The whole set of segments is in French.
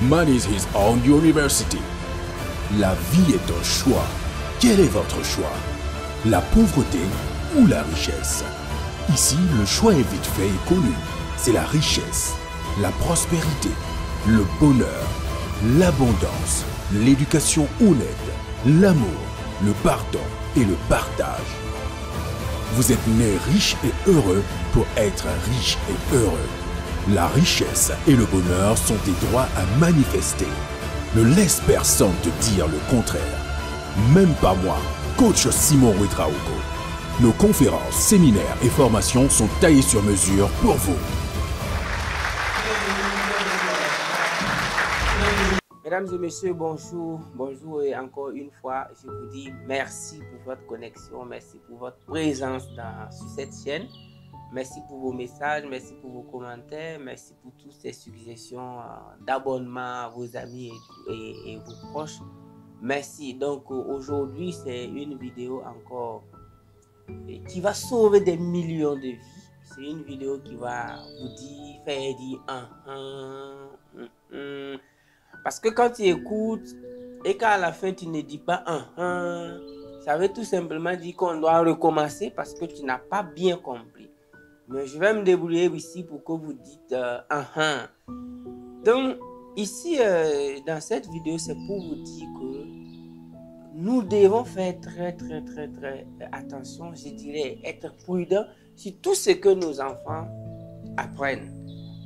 Money is his own university. La vie est un choix. Quel est votre choix? La pauvreté ou la richesse? Ici, le choix est vite fait et connu. C'est la richesse, la prospérité, le bonheur, l'abondance, l'éducation honnête, l'amour, le pardon et le partage. Vous êtes né riche et heureux pour être riche et heureux. La richesse et le bonheur sont des droits à manifester. Ne laisse personne te dire le contraire. Même pas moi, coach Simon Ouedraogo. Nos conférences, séminaires et formations sont taillées sur mesure pour vous. Mesdames et messieurs, bonjour. Bonjour et encore une fois, je vous dis merci pour votre connexion, merci pour votre présence sur cette chaîne. Merci pour vos messages, merci pour vos commentaires, merci pour toutes ces suggestions d'abonnement à vos amis et vos proches. Merci. Donc aujourd'hui, c'est une vidéo encore qui va sauver des millions de vies. C'est une vidéo qui va vous faire dire parce que quand tu écoutes et qu'à la fin tu ne dis pas ça veut tout simplement dire qu'on doit recommencer parce que tu n'as pas bien compris. Mais je vais me débrouiller ici pour que vous dites Donc ici dans cette vidéo, c'est pour vous dire que nous devons faire très attention, je dirais être prudent sur tout ce que nos enfants apprennent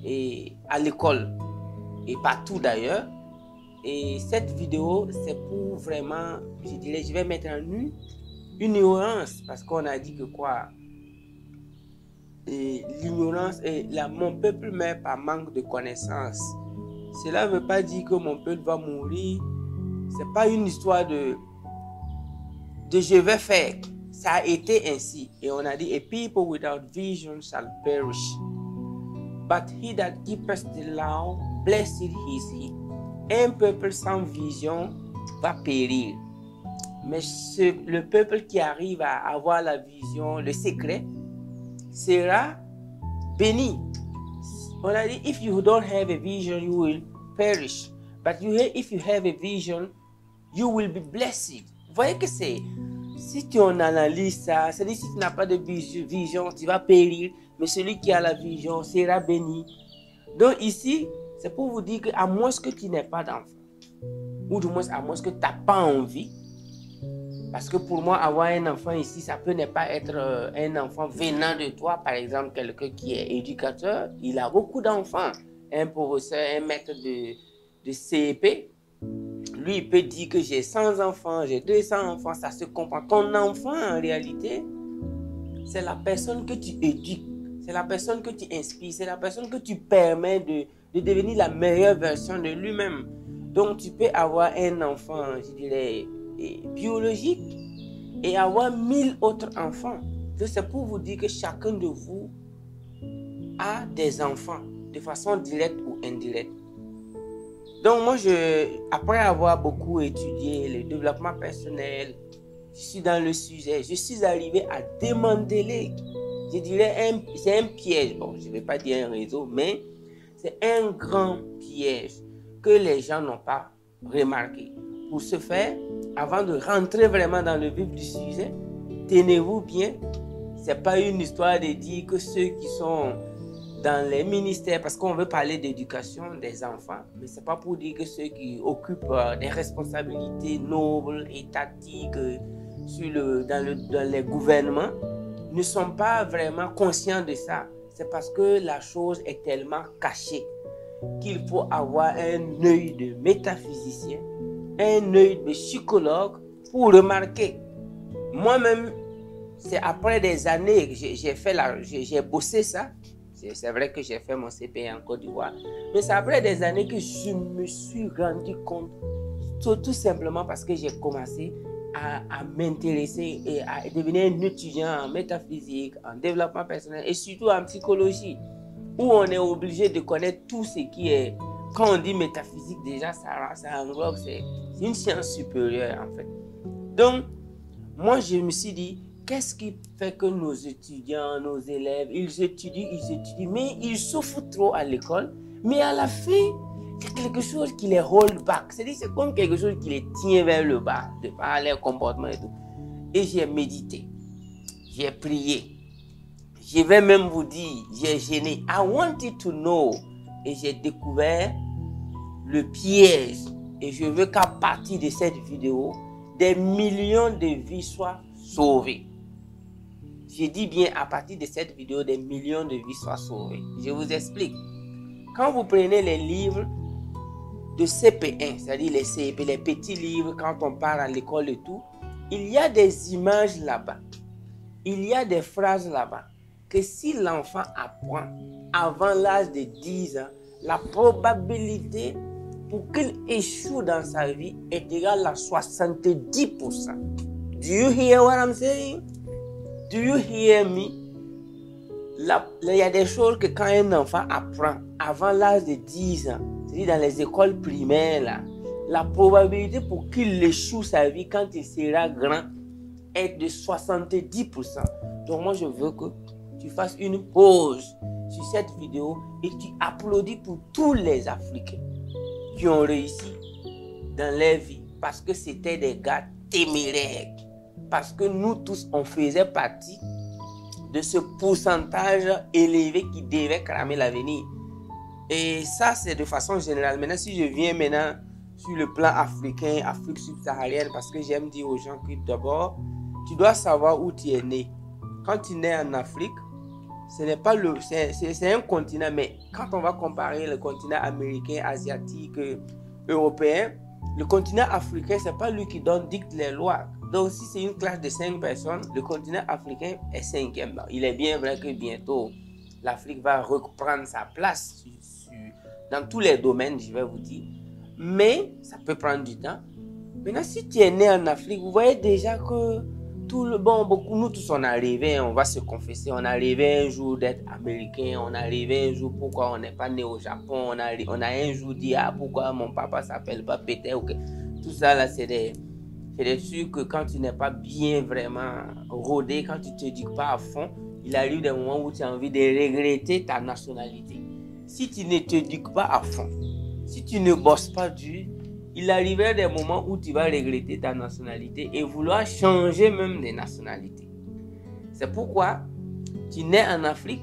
et à l'école et partout d'ailleurs. Et cette vidéo, c'est pour vraiment, je dirais, je vais mettre en nu une ignorance parce qu'on a dit que quoi? L'ignorance et mon peuple meurt par manque de connaissances. Cela ne veut pas dire que mon peuple va mourir. C'est pas une histoire de je vais faire. Ça a été ainsi. Et on a dit, a people without vision shall perish. But he that keepeth the law, blessed is he. Un peuple sans vision va périr. Mais le peuple qui arrive à avoir la vision, le secret, sera béni. On a dit, if you don't have a vision, you will perish. But if you have a vision, you will be blessed. Vous voyez que c'est, si tu en analyses ça, c'est-à-dire si tu n'as pas de vision, tu vas périr. Mais celui qui a la vision sera béni. Donc ici, c'est pour vous dire qu'à moins que tu n'aies pas d'enfant, ou du moins à moins que tu n'as pas envie, parce que pour moi, avoir un enfant ici, ça peut ne pas être un enfant venant de toi. Par exemple, quelqu'un qui est éducateur, il a beaucoup d'enfants. Un professeur, un maître de CEP, lui, il peut dire que j'ai 100 enfants, j'ai 200 enfants, ça se comprend. Ton enfant, en réalité, c'est la personne que tu éduques, c'est la personne que tu inspires, c'est la personne que tu permets de devenir la meilleure version de lui-même. Donc, tu peux avoir un enfant, je dirais, biologique et avoir 1000 autres enfants. Donc, c'est pour vous dire que chacun de vous a des enfants de façon directe ou indirecte. Donc, moi, après avoir beaucoup étudié le développement personnel, je suis dans le sujet, je suis arrivé à démanteler, je dirais, c'est un piège. Bon, je ne vais pas dire un réseau, mais c'est un grand piège que les gens n'ont pas remarqué. Pour ce faire, avant de rentrer vraiment dans le vif du sujet, tenez-vous bien. Ce n'est pas une histoire de dire que ceux qui sont dans les ministères, parce qu'on veut parler d'éducation des enfants, mais ce n'est pas pour dire que ceux qui occupent des responsabilités nobles, étatiques, dans les gouvernements, ne sont pas vraiment conscients de ça. C'est parce que la chose est tellement cachée qu'il faut avoir un œil de métaphysicien, un œil de psychologue pour remarquer. Moi-même, c'est après des années que j'ai bossé ça. C'est vrai que j'ai fait mon CP en Côte d'Ivoire, mais c'est après des années que je me suis rendu compte, tout simplement parce que j'ai commencé à m'intéresser et à devenir un étudiant en métaphysique, en développement personnel et surtout en psychologie, où on est obligé de connaître tout ce qui est, quand on dit métaphysique déjà, ça englobe, c'est une science supérieure en fait. Donc, moi je me suis dit, qu'est-ce qui fait que nos étudiants, nos élèves, ils étudient, mais ils souffrent trop à l'école, mais à la fin, il y a quelque chose qui les hold back. C'est-à-dire, c'est comme quelque chose qui les tient vers le bas, de par leur comportement et tout. Et j'ai médité, j'ai prié. Je vais même vous dire, j'ai gêné. I wanted to know. Et j'ai découvert le piège. Et je veux qu'à partir de cette vidéo, des millions de vies soient sauvées. Je dis bien à partir de cette vidéo, des millions de vies soient sauvées. Je vous explique. Quand vous prenez les livres de CP1, c'est-à-dire les CP, les petits livres, quand on part à l'école et tout, il y a des images là-bas. Il y a des phrases là-bas. Que si l'enfant apprend avant l'âge de 10 ans, la probabilité pour qu'il échoue dans sa vie est égale à 70%. Do you hear what I'm saying? Do you hear me? Il y a des choses que quand un enfant apprend avant l'âge de 10 ans, c'est-à-dire dans les écoles primaires, là, la probabilité pour qu'il échoue sa vie quand il sera grand est de 70%. Donc moi je veux que tu fasses une pause sur cette vidéo et tu applaudis pour tous les Africains qui ont réussi dans leur vie parce que c'était des gars téméraires, parce que nous tous on faisait partie de ce pourcentage élevé qui devait cramer l'avenir. Et ça c'est de façon générale. Maintenant si je viens maintenant sur le plan africain, Afrique subsaharienne, parce que j'aime dire aux gens que d'abord tu dois savoir où tu es né. Quand tu es né en Afrique, ce n'est pas c'est un continent, mais quand on va comparer le continent américain, asiatique, européen, le continent africain, c'est pas lui qui dicte les lois. Donc si c'est une classe de 5 personnes, le continent africain est 5e. Il est bien vrai que bientôt, l'Afrique va reprendre sa place dans tous les domaines, je vais vous dire. Mais ça peut prendre du temps. Maintenant, si tu es né en Afrique, vous voyez déjà que beaucoup, nous tous on est arrivés, on va se confesser, on est arrivé un jour d'être américain, on est arrivé un jour pourquoi on n'est pas né au Japon, on a un jour dit pourquoi mon papa s'appelle pas Peter, okay. Tout ça là c'est des trucs que quand tu n'es pas bien vraiment rodé, quand tu ne t'éduques pas à fond, il arrive des moments où tu as envie de regretter ta nationalité. Si tu ne t'éduques pas à fond, si tu ne bosses pas dur, il arrivera des moments où tu vas regretter ta nationalité et vouloir changer même de nationalité. C'est pourquoi tu nais en Afrique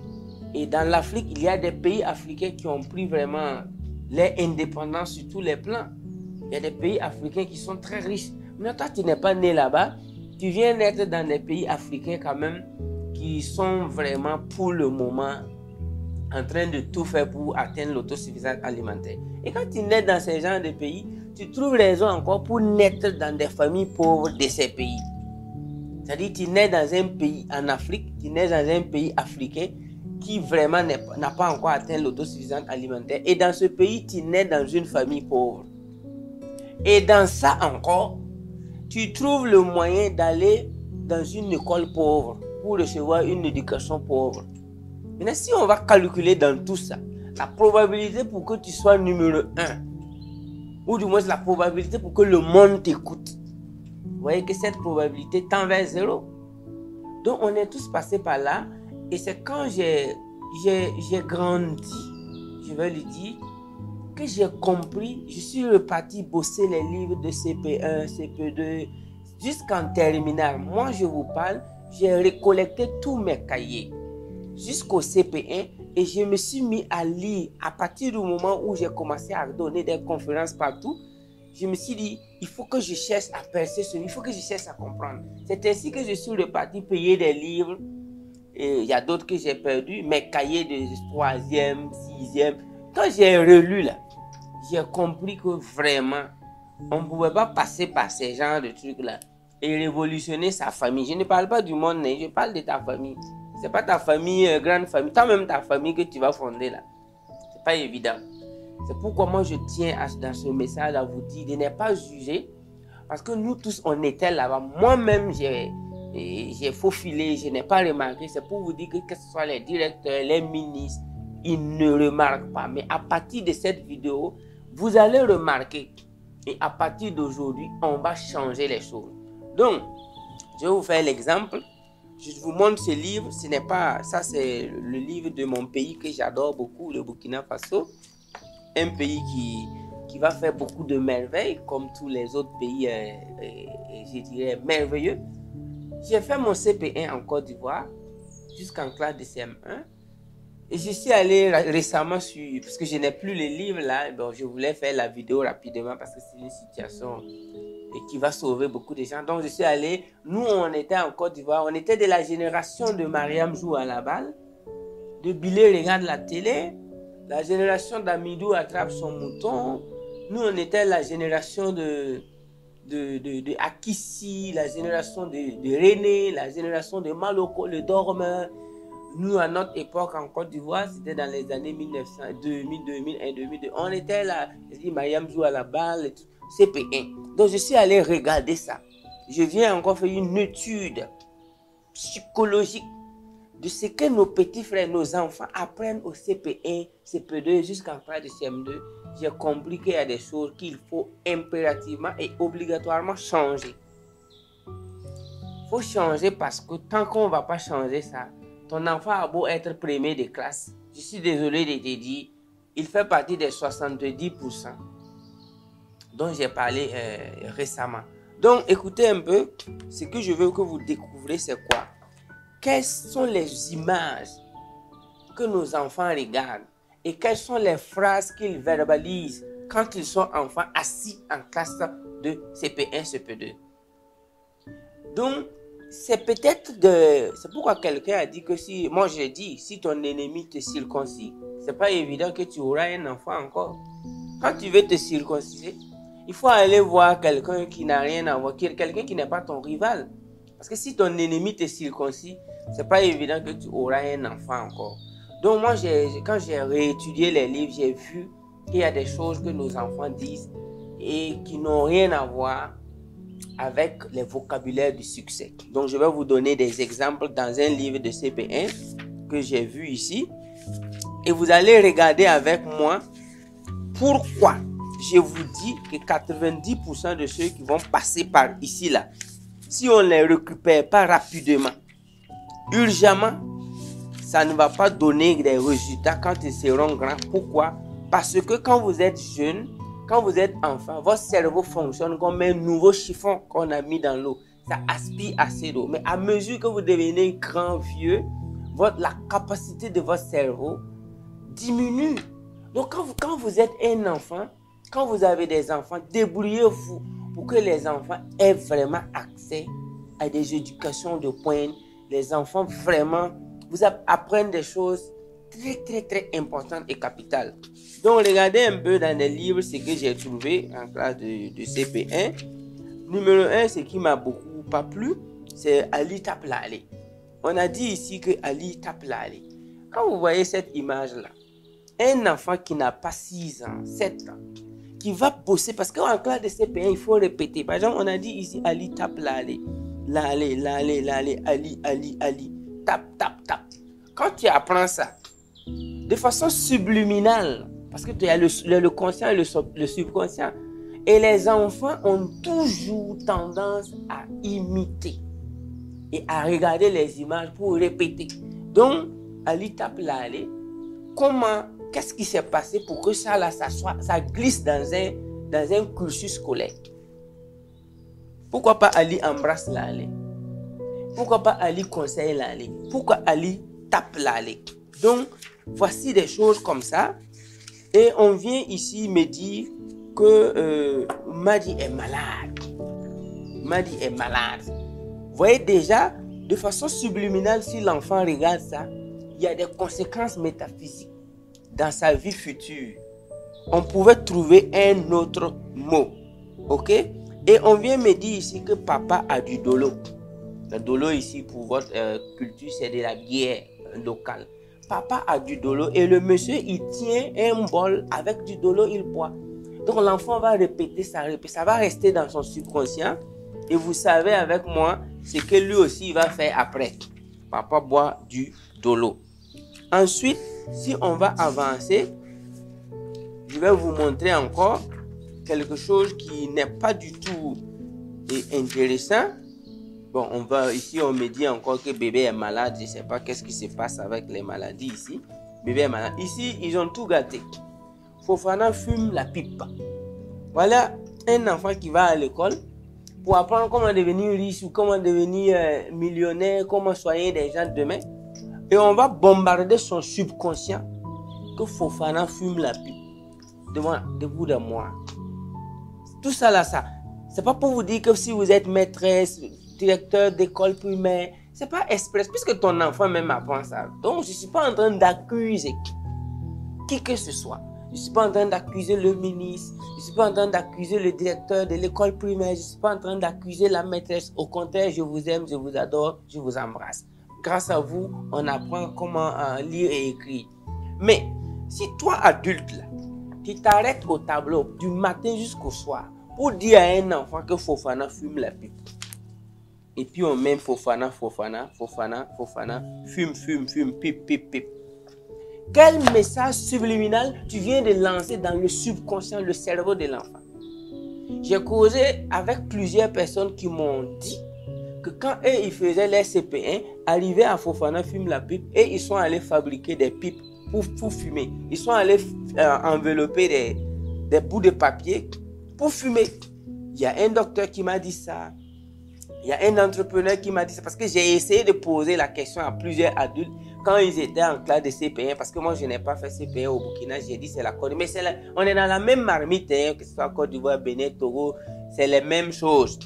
et dans l'Afrique, il y a des pays africains qui ont pris vraiment leur indépendance sur tous les plans. Il y a des pays africains qui sont très riches. Mais toi, tu n'es pas né là-bas, tu viens naître dans des pays africains quand même qui sont vraiment pour le moment en train de tout faire pour atteindre l'autosuffisance alimentaire. Et quand tu nais dans ces genres de pays, tu trouves raison encore pour naître dans des familles pauvres de ces pays. C'est-à-dire tu nais dans un pays en Afrique, tu nais dans un pays africain qui vraiment n'a pas encore atteint l'autosuffisance alimentaire. Et dans ce pays, tu nais dans une famille pauvre. Et dans ça encore, tu trouves le moyen d'aller dans une école pauvre pour recevoir une éducation pauvre. Maintenant, si on va calculer dans tout ça, la probabilité pour que tu sois numéro 1, ou du moins la probabilité pour que le monde t'écoute, vous voyez que cette probabilité tend vers 0. Donc, on est tous passés par là. Et c'est quand j'ai grandi, je vais lui dire, que j'ai compris, je suis reparti bosser les livres de CP1, CP2, jusqu'en terminale. Moi, je vous parle, j'ai récollecté tous mes cahiers jusqu'au CP1 et je me suis mis à lire. À partir du moment où j'ai commencé à donner des conférences partout, je me suis dit, il faut que je cherche à percer il faut que je cherche à comprendre. C'est ainsi que je suis reparti payer des livres. Et il y a d'autres que j'ai perdus, mes cahiers de 3e, 6e. Quand j'ai relu là, j'ai compris que vraiment, on ne pouvait pas passer par ces genres de trucs-là et révolutionner sa famille. Je ne parle pas du monde, je parle de ta famille. Ce n'est pas ta famille, grande famille, toi-même ta famille que tu vas fonder là. Ce n'est pas évident. C'est pourquoi moi je tiens dans ce message à vous dire de ne pas juger. Parce que nous tous, on était là-bas. Moi-même, j'ai faufilé, je n'ai pas remarqué. C'est pour vous dire que ce soit les directeurs, les ministres, ils ne remarquent pas. Mais à partir de cette vidéo, vous allez remarquer. Et à partir d'aujourd'hui, on va changer les choses. Donc, je vais vous faire l'exemple. Je vous montre ce livre. Ce n'est pas... Ça, c'est le livre de mon pays que j'adore beaucoup, le Burkina Faso. un pays qui va faire beaucoup de merveilles, comme tous les autres pays, je dirais, merveilleux. J'ai fait mon CP1 en Côte d'Ivoire jusqu'en classe de CM1. Et je suis allé récemment parce que je n'ai plus les livres là, donc je voulais faire la vidéo rapidement parce que c'est une situation qui va sauver beaucoup de gens. Donc je suis allé, nous on était en Côte d'Ivoire, on était de la génération de Mariam joue à la balle, de Bilé regarde la télé, la génération d'Amidou attrape son mouton. Nous on était la génération de Akissi, la génération de René, la génération de Maloko, le dormeur. Nous, à notre époque en Côte d'Ivoire, c'était dans les années 1900, 2000, 2001, 2002. On était là, je dis, Mariam joue à la balle, et tout, CP1. Donc, je suis allé regarder ça. Je viens encore faire une étude psychologique de ce que nos petits frères, nos enfants apprennent au CP1, CP2 jusqu'en classe de CM2. J'ai compris qu'il y a des choses qu'il faut impérativement et obligatoirement changer. Il faut changer parce que tant qu'on ne va pas changer ça, ton enfant a beau être premier de classe, je suis désolé de te dire, il fait partie des 70% dont j'ai parlé récemment. Donc, écoutez un peu, ce que je veux que vous découvrez, c'est quoi? Quelles sont les images que nos enfants regardent et quelles sont les phrases qu'ils verbalisent quand ils sont enfants assis en classe de CP1, CP2. Donc, c'est peut-être c'est pourquoi quelqu'un a dit que moi j'ai dit, si ton ennemi te circoncis, c'est pas évident que tu auras un enfant encore. Quand tu veux te circonciser, il faut aller voir quelqu'un qui n'a rien à voir, quelqu'un qui n'est pas ton rival. Parce que si ton ennemi te circoncis, c'est pas évident que tu auras un enfant encore. Donc moi, quand j'ai réétudié les livres, j'ai vu qu'il y a des choses que nos enfants disent et qui n'ont rien à voir avec les vocabulaires du succès. Donc, je vais vous donner des exemples dans un livre de CP1 que j'ai vu ici. Et vous allez regarder avec moi pourquoi je vous dis que 90% de ceux qui vont passer par ici, là, si on ne les récupère pas rapidement, urgemment, ça ne va pas donner des résultats quand ils seront grands. Pourquoi? Parce que quand vous êtes jeune, quand vous êtes enfant, votre cerveau fonctionne comme un nouveau chiffon qu'on a mis dans l'eau. Ça aspire assez d'eau. Mais à mesure que vous devenez grand, vieux, la capacité de votre cerveau diminue. Donc quand vous êtes un enfant, quand vous avez des enfants, débrouillez-vous pour que les enfants aient vraiment accès à des éducations de pointe. Les enfants vraiment vous apprennent des choses très, très, très importantes et capitales. Donc, regardez un peu dans les livres ce que j'ai trouvé en classe de CP1. Numéro 1, ce qui m'a beaucoup pas plu, c'est Ali Taplale. On a dit ici que Ali Taplale. Quand vous voyez cette image-là, un enfant qui n'a pas 6 ans, 7 ans, qui va bosser, parce qu'en classe de CP1, il faut répéter. Par exemple, on a dit ici Ali Taplale. Lale, lale, lale, Ali, Ali, Ali. Tap, tap, tap. Quand tu apprends ça, de façon subliminale, parce que tu as le conscient et le subconscient, et les enfants ont toujours tendance à imiter et à regarder les images pour répéter. Donc, Ali Taplale, qu'est-ce qui s'est passé pour que ça glisse dans un cursus scolaire? Pourquoi pas Ali embrasse Lale? Pourquoi pas Ali conseille Lale? Pourquoi Ali tape Lale? Donc, voici des choses comme ça. Et on vient ici me dire que Madi est malade. Madi est malade. Vous voyez déjà, de façon subliminale, si l'enfant regarde ça, il y a des conséquences métaphysiques dans sa vie future. On pouvait trouver un autre mot. Ok? Et on vient me dire ici que papa a du dolo. Le dolo ici, pour votre culture, c'est de la bière locale. Papa a du dolo et le monsieur, il tient un bol avec du dolo, il boit. Donc l'enfant va répéter ça, ça va rester dans son subconscient. Et vous savez avec moi ce que lui aussi il va faire après. Papa boit du dolo. Ensuite, si on va avancer, je vais vous montrer encore quelque chose qui n'est pas du tout intéressant. Bon, ici on me dit encore que bébé est malade. Je ne sais pas qu'est-ce qui se passe avec les maladies ici. Bébé est malade. Ici, ils ont tout gâté. Il Fofana fume la pipe. Voilà un enfant qui va à l'école pour apprendre comment devenir riche ou comment devenir millionnaire, comment soigner des gens demain. Et on va bombarder son subconscient que Fofana fume la pipe debout de moi. Tout ça là, ça. C'est pas pour vous dire que si vous êtes maîtresse, directeur d'école primaire, c'est pas express, puisque ton enfant même apprend ça. Donc, je suis pas en train d'accuser qui que ce soit. Je suis pas en train d'accuser le ministre. Je suis pas en train d'accuser le directeur de l'école primaire. Je suis pas en train d'accuser la maîtresse. Au contraire, je vous aime, je vous adore, je vous embrasse. Grâce à vous, on apprend comment lire et écrire. Mais si toi, adulte, là, tu t'arrêtes au tableau du matin jusqu'au soir pour dire à un enfant que Fofana fume la pipe. Et puis on met Fofana, fume, pipe. Quel message subliminal tu viens de lancer dans le subconscient, le cerveau de l'enfant? J'ai causé avec plusieurs personnes qui m'ont dit que quand eux, ils faisaient les CP1, arrivaient à Fofana fume la pipe et ils sont allés fabriquer des pipes pour fumer. Ils sont allés envelopper des bouts de papier pour fumer. Il y a un docteur qui m'a dit ça. Il y a un entrepreneur qui m'a dit ça parce que j'ai essayé de poser la question à plusieurs adultes quand ils étaient en classe de CP1 parce que moi je n'ai pas fait CP1 au Burkina. J'ai dit c'est la Côte d'Ivoire. Mais on est dans la même marmite, hein, que ce soit Côte d'Ivoire, Bénin, Togo, c'est les mêmes choses.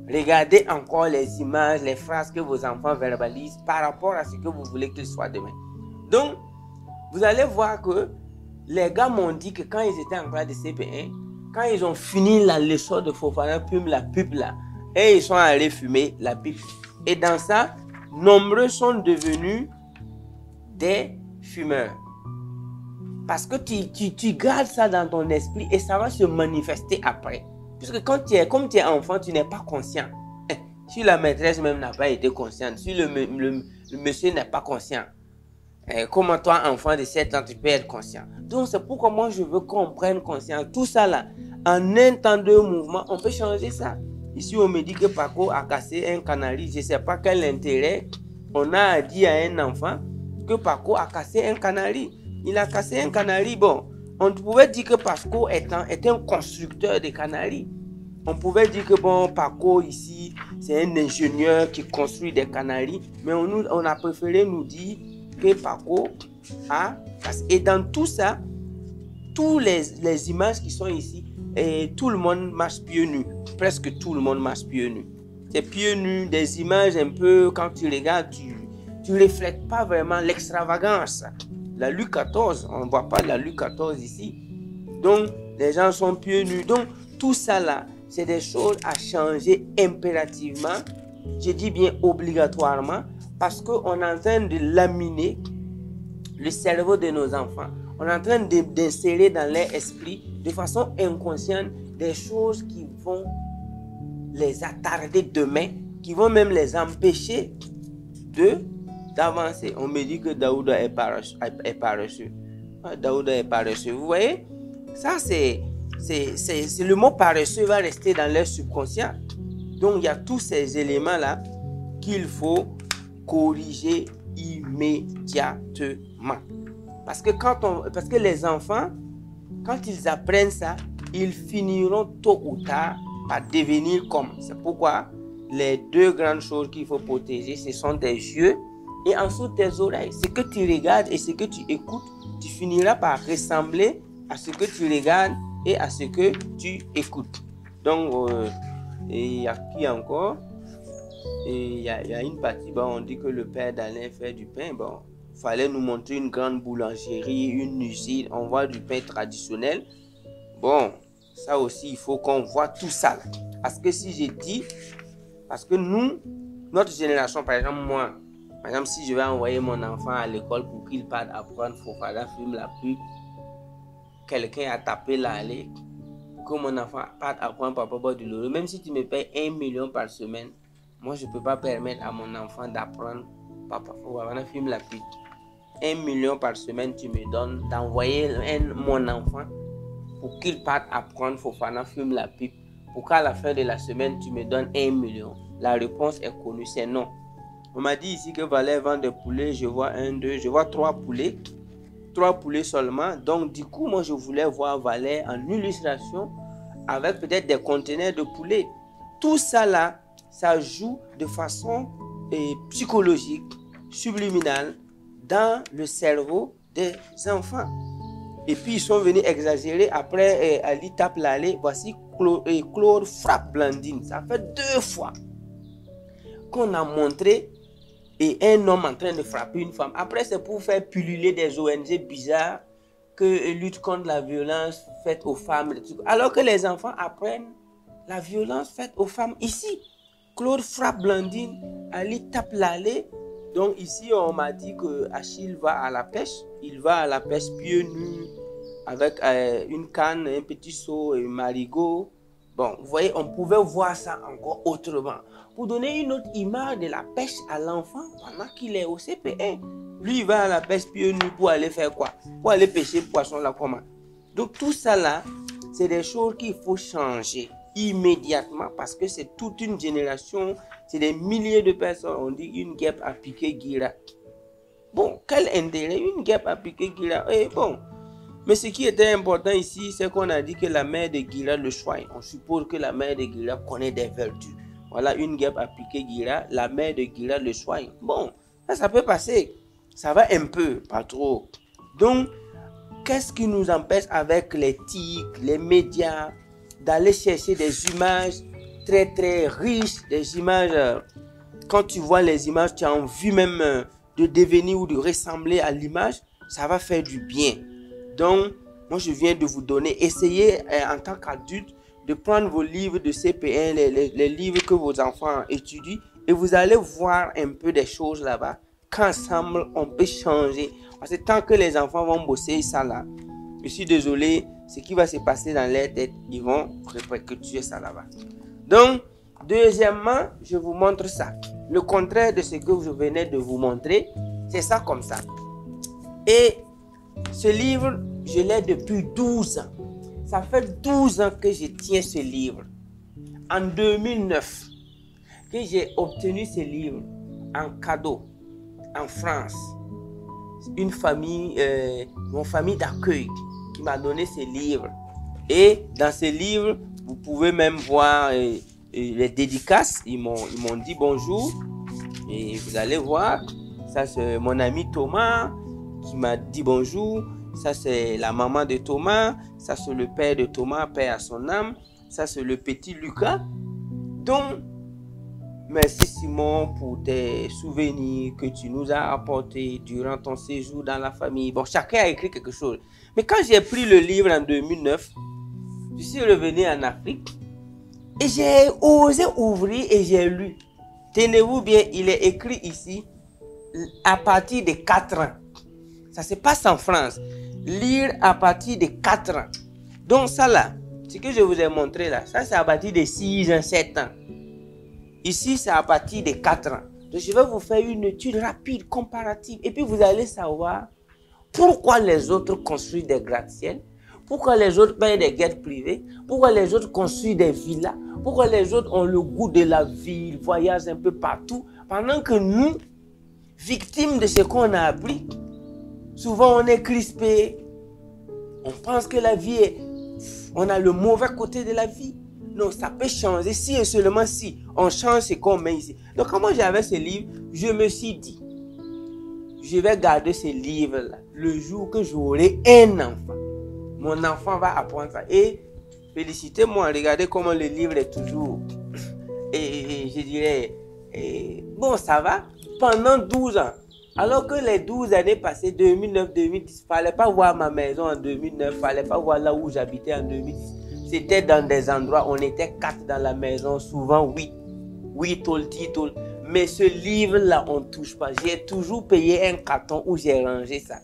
Regardez encore les images, les phrases que vos enfants verbalisent par rapport à ce que vous voulez qu'ils soient demain. Donc, vous allez voir que les gars m'ont dit que quand ils étaient en classe de CP1, quand ils ont fini la leçon de Fofana fume la pipe là, et ils sont allés fumer la pipe. Et dans ça, nombreux sont devenus des fumeurs. Parce que tu gardes ça dans ton esprit et ça va se manifester après. Puisque comme tu es enfant, tu n'es pas conscient. Si la maîtresse même n'a pas été consciente, si le monsieur n'est pas conscient, comment toi, enfant de 7 ans, tu peux être conscient? Donc, c'est pourquoi moi, je veux qu'on prenne conscience. Tout ça là, en un temps de mouvement, on peut changer ça. Ici, on me dit que Paco a cassé un canari. Je ne sais pas quel intérêt on a dit à un enfant que Paco a cassé un canari. Il a cassé un canari. Bon, on pouvait dire que Paco est un constructeur de canaris. On pouvait dire que bon, Paco ici, c'est un ingénieur qui construit des canaris. Mais on a préféré nous dire que Paco a cassé. Et dans tout ça, toutes les images qui sont ici, et tout le monde marche pieds nus. Presque tout le monde marche pieds nus. C'est pieds nus, des images un peu, quand tu regardes, tu ne reflètes pas vraiment l'extravagance. La Louis XIV, on ne voit pas la Louis XIV ici. Donc, les gens sont pieds nus. Donc, tout ça là, c'est des choses à changer impérativement. Je dis bien obligatoirement, parce qu'on est en train de laminer le cerveau de nos enfants. On est en train d'insérer dans leur esprit de façon inconsciente des choses qui vont les attarder demain, qui vont même les empêcher d'avancer. On me dit que Daouda est paresseux. Daouda est paresseux. Vous voyez, ça c'est le mot paresseux va rester dans leur subconscient. Donc il y a tous ces éléments là qu'il faut corriger immédiatement. Parce que les enfants, quand ils apprennent ça, ils finiront tôt ou tard par devenir comme. C'est pourquoi les deux grandes choses qu'il faut protéger, ce sont tes yeux et ensuite tes oreilles. Ce que tu regardes et ce que tu écoutes, tu finiras par ressembler à ce que tu regardes et à ce que tu écoutes. Donc, il y a qui encore? Il y a une partie, bon, on dit que le père d'Alain fait du pain. Bon, il fallait nous montrer une grande boulangerie, une usine, on voit du pain traditionnel. Bon, ça aussi, il faut qu'on voit tout ça. Là. Parce que si je dis, parce que nous, notre génération, par exemple, moi, par exemple, si je vais envoyer mon enfant à l'école pour qu'il parte apprendre Fofana fume la pipe, quelqu'un a tapé l'allée pour que mon enfant parte apprendre Papa boit du lait. Même si tu me payes 1 million par semaine, moi, je ne peux pas permettre à mon enfant d'apprendre Papa Fofana fume la pipe. 1 million par semaine, tu me donnes d'envoyer mon enfant pour qu'il parte apprendre Fofana fume la pipe. Pour qu'à la fin de la semaine, tu me donnes 1 million. La réponse est connue, c'est non. On m'a dit ici que Valère vend des poulets. Je vois 1, 2, je vois 3 poulets. 3 poulets seulement. Donc, du coup, moi, je voulais voir Valère en illustration avec peut-être des conteneurs de poulets. Tout ça là, ça joue de façon psychologique, subliminale, dans le cerveau des enfants. Et puis, ils sont venus exagérer. Après, Ali tape l'allée. Voici Claude frappe Blandine. Ça fait 2 fois qu'on a montré un homme en train de frapper une femme. Après, c'est pour faire pulluler des ONG bizarres que luttent contre la violence faite aux femmes. Alors que les enfants apprennent la violence faite aux femmes ici. Claude frappe Blandine. Ali tape l'allée. Donc ici, on m'a dit que Achille va à la pêche. Il va à la pêche pieds nus, avec une canne, un petit seau, un marigot. Bon, vous voyez, on pouvait voir ça encore autrement. Pour donner une autre image de la pêche à l'enfant pendant qu'il est au CP1. Lui, il va à la pêche pieds nus pour aller faire quoi? Pour aller pêcher poisson là, comment? Donc tout ça là, c'est des choses qu'il faut changer immédiatement parce que c'est toute une génération, c'est des milliers de personnes. On dit une guêpe a piqué Guira. Bon, quel intérêt? Une guêpe a piqué Guira. Eh bon. Mais ce qui était important ici, c'est qu'on a dit que la mère de Guira le soigne. On suppose que la mère de Guira connaît des vertus. Voilà, une guêpe a piqué Guira, la mère de Guira le soigne. Bon, ça peut passer. Ça va un peu, pas trop. Donc, qu'est-ce qui nous empêche avec les tics, les médias, d'aller chercher des images très très riches, des images, quand tu vois les images, tu as envie même de devenir ou de ressembler à l'image, ça va faire du bien. Donc, moi je viens de vous donner, essayez en tant qu'adulte de prendre vos livres de CP1, les livres que vos enfants étudient, et vous allez voir un peu des choses là-bas, qu'ensemble on peut changer. Parce que tant que les enfants vont bosser ça là, je suis désolé, ce qui va se passer dans leur tête, ils vont répercuter ça là-bas. Donc, deuxièmement, je vous montre ça. Le contraire de ce que je venais de vous montrer, c'est ça comme ça. Et ce livre, je l'ai depuis 12 ans. Ça fait 12 ans que je tiens ce livre. En 2009, que j'ai obtenu ce livre en cadeau en France. Une famille, mon famille d'accueil qui m'a donné ce livre. Et dans ce livre, vous pouvez même voir les dédicaces. Ils m'ont dit bonjour. Et vous allez voir, ça c'est mon ami Thomas qui m'a dit bonjour. Ça c'est la maman de Thomas. Ça c'est le père de Thomas, paix à son âme. Ça c'est le petit Lucas. Donc, merci Simon pour tes souvenirs que tu nous as apportés durant ton séjour dans la famille. Bon, chacun a écrit quelque chose. Mais quand j'ai pris le livre en 2009, je suis revenu en Afrique et j'ai osé ouvrir et j'ai lu. Tenez-vous bien, il est écrit ici à partir de 4 ans. Ça se passe en France. Lire à partir de 4 ans. Donc ça là, ce que je vous ai montré là, ça c'est à partir de 6 ans, 7 ans. Ici, c'est à partir de 4 ans. Donc, je vais vous faire une étude rapide, comparative. Et puis, vous allez savoir pourquoi les autres construisent des gratte-ciel, pourquoi les autres payent des guettes privées, pourquoi les autres construisent des villas, pourquoi les autres ont le goût de la ville, voyagent un peu partout, pendant que nous, victimes de ce qu'on a appris, souvent on est crispé, on pense que la vie est... On a le mauvais côté de la vie. Non, ça peut changer si et seulement si on change ce qu'on met ici. Donc, quand moi j'avais ce livre, je me suis dit, je vais garder ce livre-là le jour que j'aurai un enfant. Mon enfant va apprendre ça. Et félicitez-moi, regardez comment le livre est toujours. Et je dirais, bon, ça va. Pendant 12 ans. Alors que les 12 années passées, 2009, 2010, il ne fallait pas voir ma maison en 2009, il ne fallait pas voir là où j'habitais en 2010. C'était dans des endroits, on était 4 dans la maison, souvent 8. 8 tôles, 10 tôles. Mais ce livre-là, on ne touche pas. J'ai toujours payé un carton où j'ai rangé ça.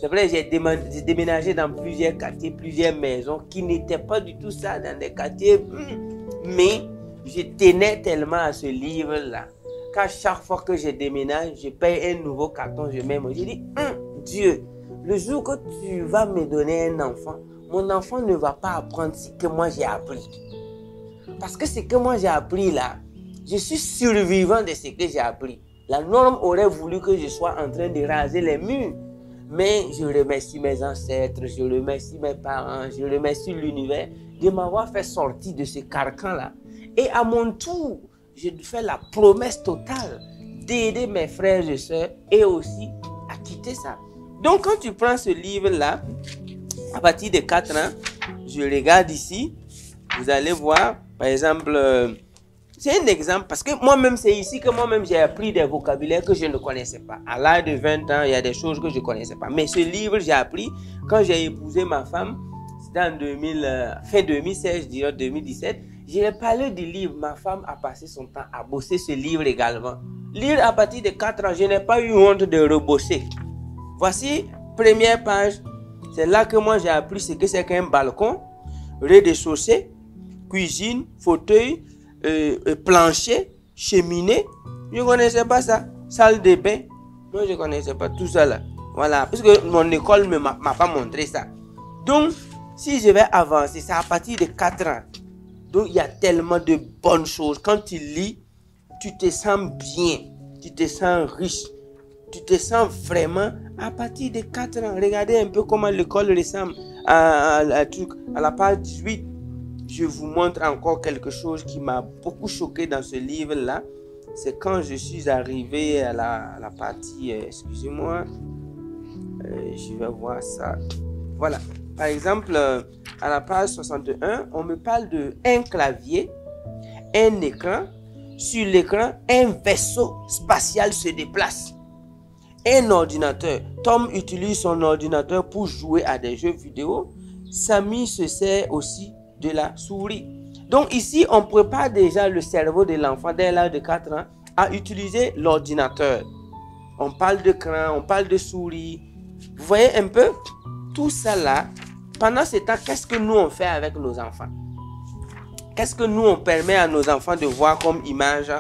C'est vrai, j'ai déménagé dans plusieurs quartiers, plusieurs maisons qui n'étaient pas du tout ça, dans des quartiers. Mais je tenais tellement à ce livre-là qu'à chaque fois que je déménage, je paye un nouveau carton, je mets. J'ai dit, Dieu, le jour que tu vas me donner un enfant, mon enfant ne va pas apprendre ce que moi j'ai appris. Parce que ce que moi j'ai appris là, je suis survivant de ce que j'ai appris. La norme aurait voulu que je sois en train de raser les murs. Mais je remercie mes ancêtres, je remercie mes parents, je remercie l'univers de m'avoir fait sortir de ce carcan-là. Et à mon tour, je fais la promesse totale d'aider mes frères et sœurs et aussi à quitter ça. Donc, quand tu prends ce livre-là, à partir de 4 ans, je regarde ici, vous allez voir, par exemple, c'est un exemple, parce que moi-même, c'est ici que moi-même, j'ai appris des vocabulaires que je ne connaissais pas. À l'âge de 20 ans, il y a des choses que je ne connaissais pas. Mais ce livre, j'ai appris quand j'ai épousé ma femme, c'était en fin 2016, je dirais 2017. J'ai parlé du livre, ma femme a passé son temps à bosser ce livre également. Lire à partir de 4 ans, je n'ai pas eu honte de rebosser. Voici, première page. C'est là que moi j'ai appris ce que c'est qu'un balcon, rez-de-chaussée, cuisine, fauteuil, plancher, cheminée. Je ne connaissais pas ça. Salle de bain. Moi je ne connaissais pas tout ça là. Voilà, parce que mon école ne m'a pas montré ça. Donc, si je vais avancer, c'est à partir de 4 ans. Donc, il y a tellement de bonnes choses. Quand tu lis, tu te sens bien, tu te sens riche, tu te sens vraiment à partir de 4 ans. Regardez un peu comment l'école ressemble à la page 18. Je vous montre encore quelque chose qui m'a beaucoup choqué dans ce livre-là. C'est quand je suis arrivé à la partie, excusez-moi, je vais voir ça. Voilà. Par exemple, à la page 61, on me parle d'un clavier, un écran. Sur l'écran, un vaisseau spatial se déplace. Un ordinateur. Tom utilise son ordinateur pour jouer à des jeux vidéo. Samy se sert aussi de la souris. Donc ici, on prépare déjà le cerveau de l'enfant dès l'âge de 4 ans à utiliser l'ordinateur. On parle d'écran, on parle de souris. Vous voyez un peu tout ça là. Pendant ce temps, qu'est-ce que nous on fait avec nos enfants? Qu'est-ce que nous on permet à nos enfants de voir comme image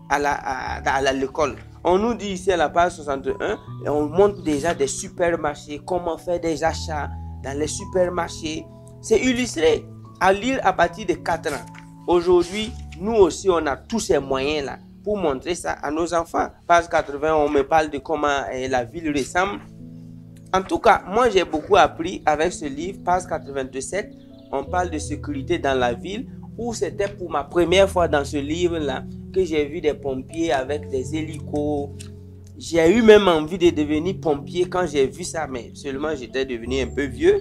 à l'école? On nous dit ici à la page 61, et on montre déjà des supermarchés, comment faire des achats dans les supermarchés. C'est illustré à lire à partir de 4 ans. Aujourd'hui, nous aussi, on a tous ces moyens-là pour montrer ça à nos enfants. Page 80, on me parle de comment la ville ressemble. En tout cas, moi, j'ai beaucoup appris avec ce livre. Page 87, on parle de sécurité dans la ville, où c'était pour ma première fois dans ce livre-là que j'ai vu des pompiers avec des hélicos. J'ai eu même envie de devenir pompier quand j'ai vu ça, mais seulement j'étais devenu un peu vieux.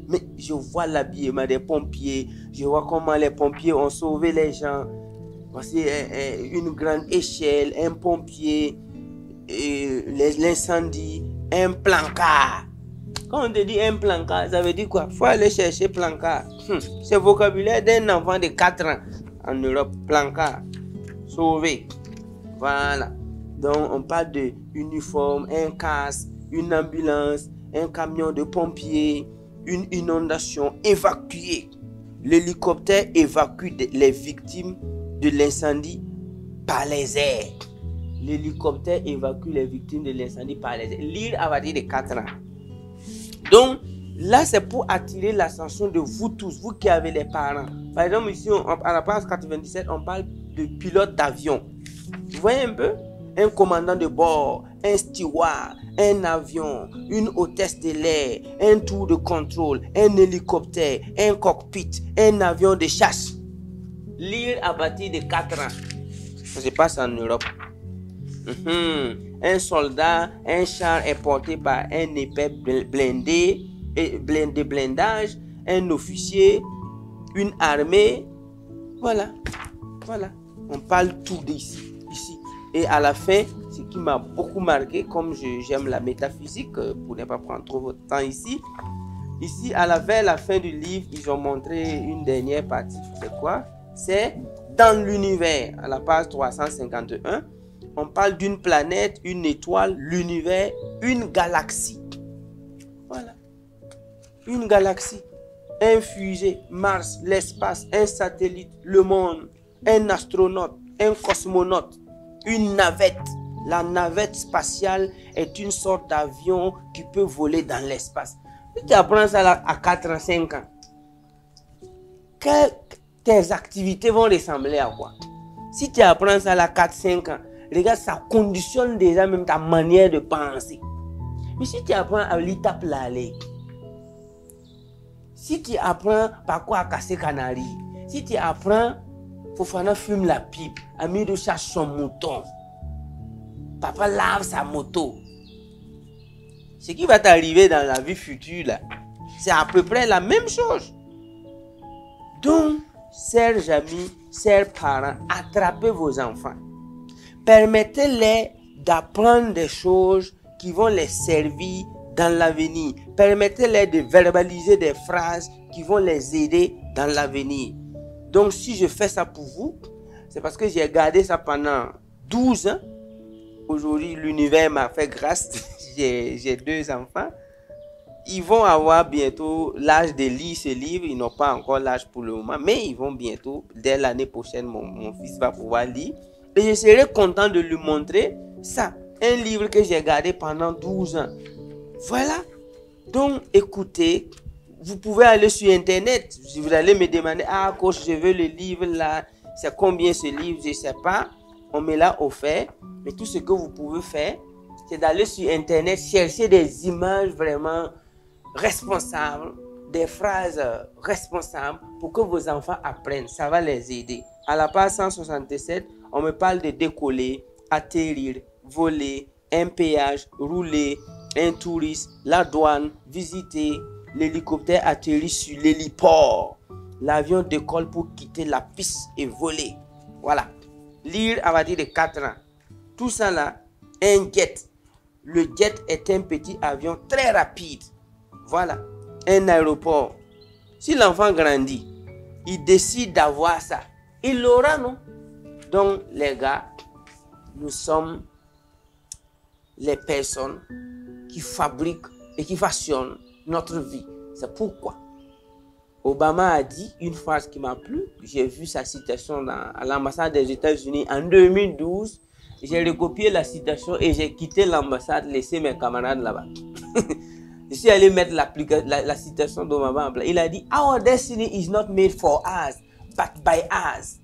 Mais je vois l'habillement des pompiers, je vois comment les pompiers ont sauvé les gens. Voici une grande échelle, un pompier, l'incendie, un plancard. Quand on te dit un plancard, ça veut dire quoi? Il faut aller chercher plancard. C'est le vocabulaire d'un enfant de 4 ans en Europe. Plancard, sauvé. Voilà. Donc on parle de uniforme, un casque, une ambulance, un camion de pompiers, une inondation, évacuée. L'hélicoptère évacue les victimes de l'incendie par les airs. L'hélicoptère évacue les victimes de l'incendie par les airs. Lire à partir de 4 ans. Donc, là, c'est pour attirer l'attention de vous tous, vous qui avez les parents. Par exemple, ici, à la page 97, on parle de pilote d'avion. Vous voyez un peu? Un commandant de bord, un steward, un avion, une hôtesse de l'air, un tour de contrôle, un hélicoptère, un cockpit, un avion de chasse. Lire à partir de 4 ans. Ça se passe en Europe. Un soldat, un char est porté par un épée blindage, un officier, une armée. Voilà. On parle tout d'ici. Ici. Et à la fin, ce qui m'a beaucoup marqué, comme j'aime la métaphysique, pour ne pas prendre trop de temps ici. Ici, vers la fin du livre, ils ont montré une dernière partie. C'est quoi? C'est dans l'univers, à la page 351. On parle d'une planète, une étoile, l'univers, une galaxie. Voilà. Une galaxie. Un fusée, Mars, l'espace, un satellite, le monde, un astronaute, un cosmonaute, une navette. La navette spatiale est une sorte d'avion qui peut voler dans l'espace. Si tu apprends ça à 4 ans, 5 ans, tes activités vont ressembler à quoi? Si tu apprends ça à 4-5 ans, regarde, ça conditionne déjà même ta manière de penser. Mais si tu apprends à l'itap l'aller, si tu apprends par quoi à casser canari, si tu apprends Fofana fume la pipe, Amido cherche son mouton, papa lave sa moto. Ce qui va t'arriver dans la vie future, là, c'est à peu près la même chose. Donc, chers amis, chers parents, attrapez vos enfants. Permettez-les d'apprendre des choses qui vont les servir dans l'avenir. Permettez-les de verbaliser des phrases qui vont les aider dans l'avenir. Donc, si je fais ça pour vous, c'est parce que j'ai gardé ça pendant 12 ans. Aujourd'hui, l'univers m'a fait grâce. J'ai 2 enfants. Ils vont avoir bientôt l'âge de lire ce livre. Ils n'ont pas encore l'âge pour le moment, mais ils vont bientôt, dès l'année prochaine, mon fils va pouvoir lire. Et je serai content de lui montrer ça. Un livre que j'ai gardé pendant 12 ans. Voilà. Donc, écoutez, vous pouvez aller sur Internet. Si vous allez me demander, ah, coach, je veux le livre là. C'est combien ce livre? Je ne sais pas. On me l'a offert. Mais tout ce que vous pouvez faire, c'est d'aller sur Internet, chercher des images vraiment responsables, des phrases responsables pour que vos enfants apprennent. Ça va les aider. À la page 167, on me parle de décoller, atterrir, voler, un péage, rouler, un touriste, la douane, visiter, l'hélicoptère atterrit sur l'héliport. L'avion décolle pour quitter la piste et voler. Voilà. Lire à partir de 4 ans. Tout ça là, un jet. Le jet est un petit avion très rapide. Voilà. Un aéroport. Si l'enfant grandit, il décide d'avoir ça. Il l'aura, non? Donc, les gars, nous sommes les personnes qui fabriquent et qui façonnent notre vie. C'est pourquoi Obama a dit une phrase qui m'a plu. J'ai vu sa citation à l'ambassade des États-Unis en 2012. J'ai recopié la citation et j'ai quitté l'ambassade, laissé mes camarades là-bas. Je suis allé mettre la citation d'Obama en place. Il a dit, our destiny is not made for us, but by us.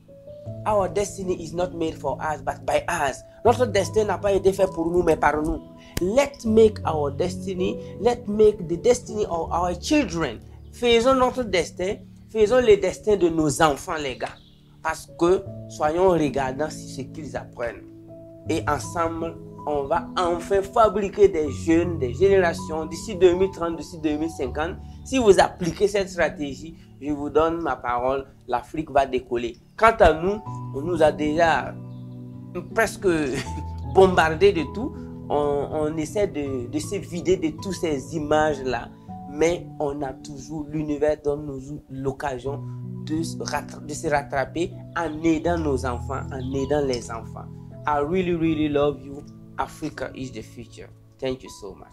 Our destiny is not made for us, but by us. Notre destin n'a pas été fait pour nous, mais par nous. Let's make our destiny, let's make the destiny of our children. Faisons notre destin, faisons le destin de nos enfants, les gars. Parce que soyons regardants sur ce qu'ils apprennent. Et ensemble, on va enfin fabriquer des jeunes, des générations d'ici 2030, d'ici 2050. Si vous appliquez cette stratégie, je vous donne ma parole, l'Afrique va décoller. Quant à nous, on nous a déjà presque bombardé de tout. On essaie de se vider de toutes ces images-là. Mais on a toujours, l'univers donne-nous l'occasion de se rattraper en aidant nos enfants, en aidant les enfants. I really, really love you. Africa is the future. Thank you so much.